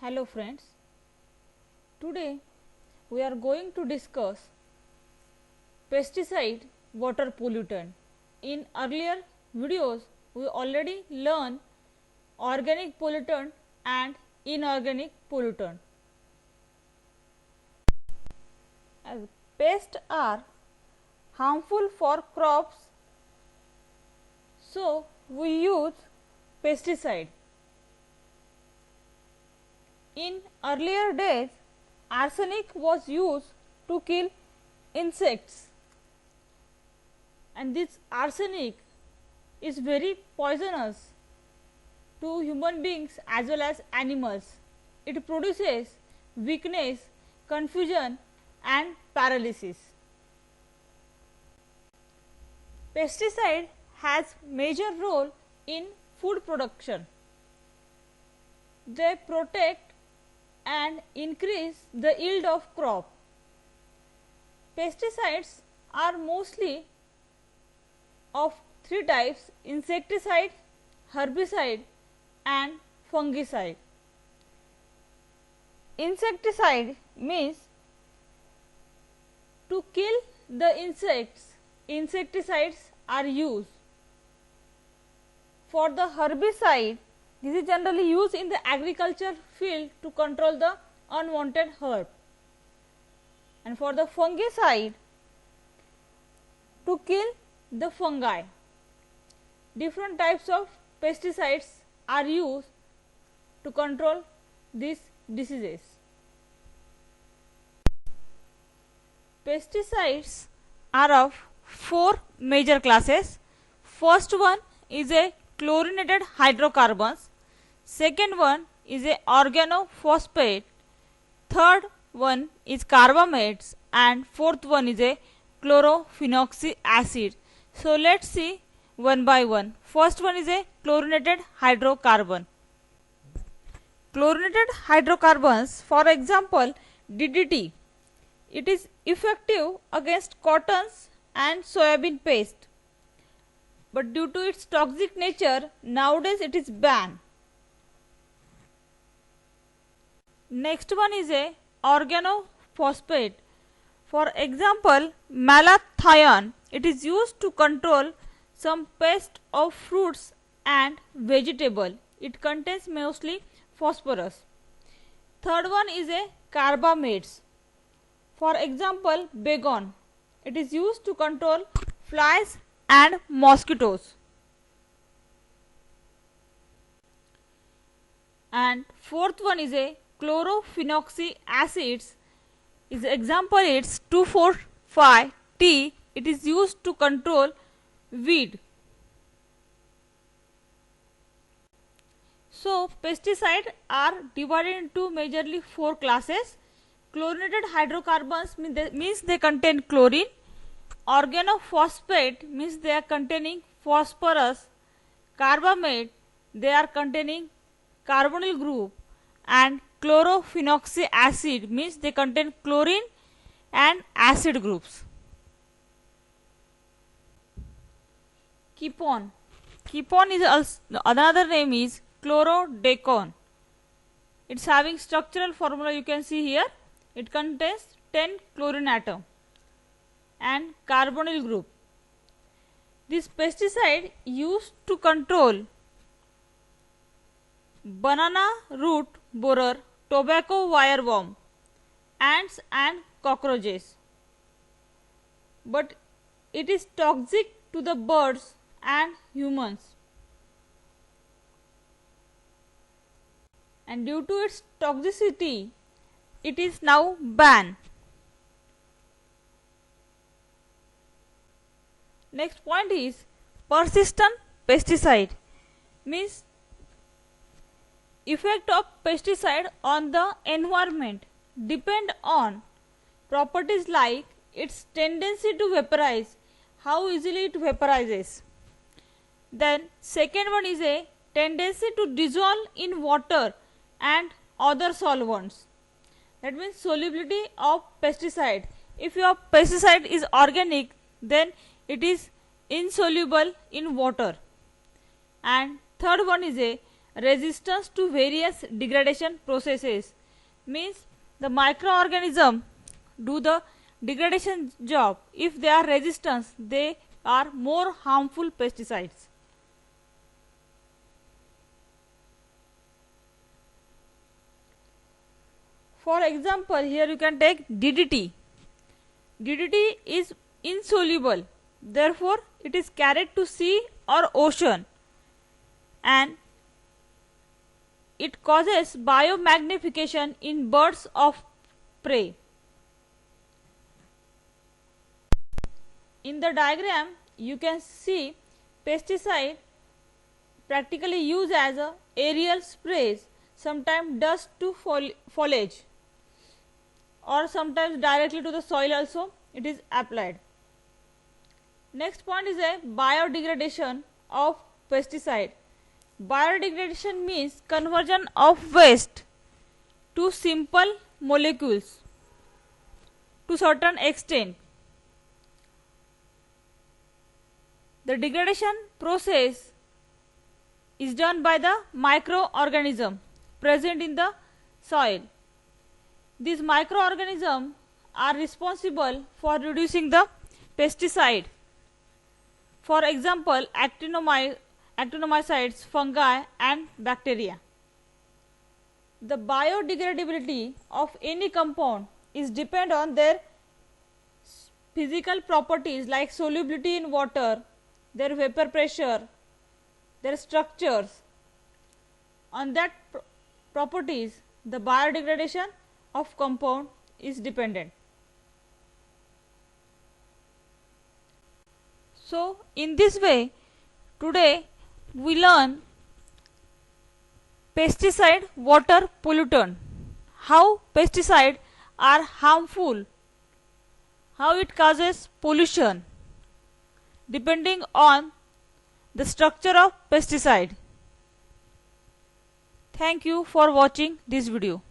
Hello friends, today we are going to discuss pesticide water pollutant. In earlier videos we already learned organic pollutant and inorganic pollutant. As pests are harmful for crops, so we use pesticide. In earlier days, arsenic was used to kill insects, and this arsenic is very poisonous to human beings as well as animals. It produces weakness, confusion and paralysis. Pesticide has major role in food production. They protect and increase the yield of crop. Pesticides are mostly of three types: insecticide, herbicide and fungicide. Insecticide means to kill the insects, insecticides are used. For the herbicide, this is generally used in the agriculture field to control the unwanted herb, and for the fungicide, to kill the fungi. Different types of pesticides are used to control these diseases. Pesticides are of four major classes. First one is a chlorinated hydrocarbons, second one is a organophosphate, third one is carbamates and fourth one is a chlorophenoxy acid. So let's see one by one. First one is a chlorinated hydrocarbon. Chlorinated hydrocarbons, for example DDT, it is effective against cottons and soybean pest, but due to its toxic nature nowadays it is banned. Next one is a organophosphate. For example malathion, it is used to control some pest of fruits and vegetable. It contains mostly phosphorus. Third one is a carbamates. For example Baygon, it is used to control flies and mosquitoes. And fourth one is a chlorophenoxy acids. Is example it's 2,4,5-T. It is used to control weed. So pesticides are divided into majorly four classes. Chlorinated hydrocarbons means they contain chlorine. Organophosphate means they are containing phosphorus. Carbamate, they are containing carbonyl group, and chlorophenoxy acid means they contain chlorine and acid groups. Kepone is also, another name is chlorodecone. It's having structural formula you can see here. It contains 10 chlorine atom and carbonyl group. This pesticide used to control banana root borer, tobacco wireworm, ants and cockroaches, but it is toxic to the birds and humans, and due to its toxicity it is now banned. Next point is persistent pesticide, means effect of pesticide on the environment depend on properties like its tendency to vaporize, how easily it vaporizes. Then second one is a tendency to dissolve in water and other solvents. That means solubility of pesticide. If your pesticide is organic, then it is insoluble in water. And third one is a resistance to various degradation processes. Means the microorganism do the degradation job. If they are resistant, they are more harmful pesticides. For example, here you can take DDT. DDT is insoluble, therefore it is carried to sea or ocean, and it causes biomagnification in birds of prey. In the diagram you can see pesticide practically used as a aerial sprays, sometimes dust to foliage, or sometimes directly to the soil also it is applied. Next point is a biodegradation of pesticide. Biodegradation means conversion of waste to simple molecules to certain extent. The degradation process is done by the microorganism present in the soil. These microorganisms are responsible for reducing the pesticide. For example, actinomycetes, fungi and bacteria. The biodegradability of any compound is depend on their physical properties like solubility in water, their vapor pressure, their structures. On that properties, the biodegradation of compound is dependent. So in this way, today we learn pesticide water pollutant, how pesticides are harmful, how it causes pollution depending on the structure of pesticide. Thank you for watching this video.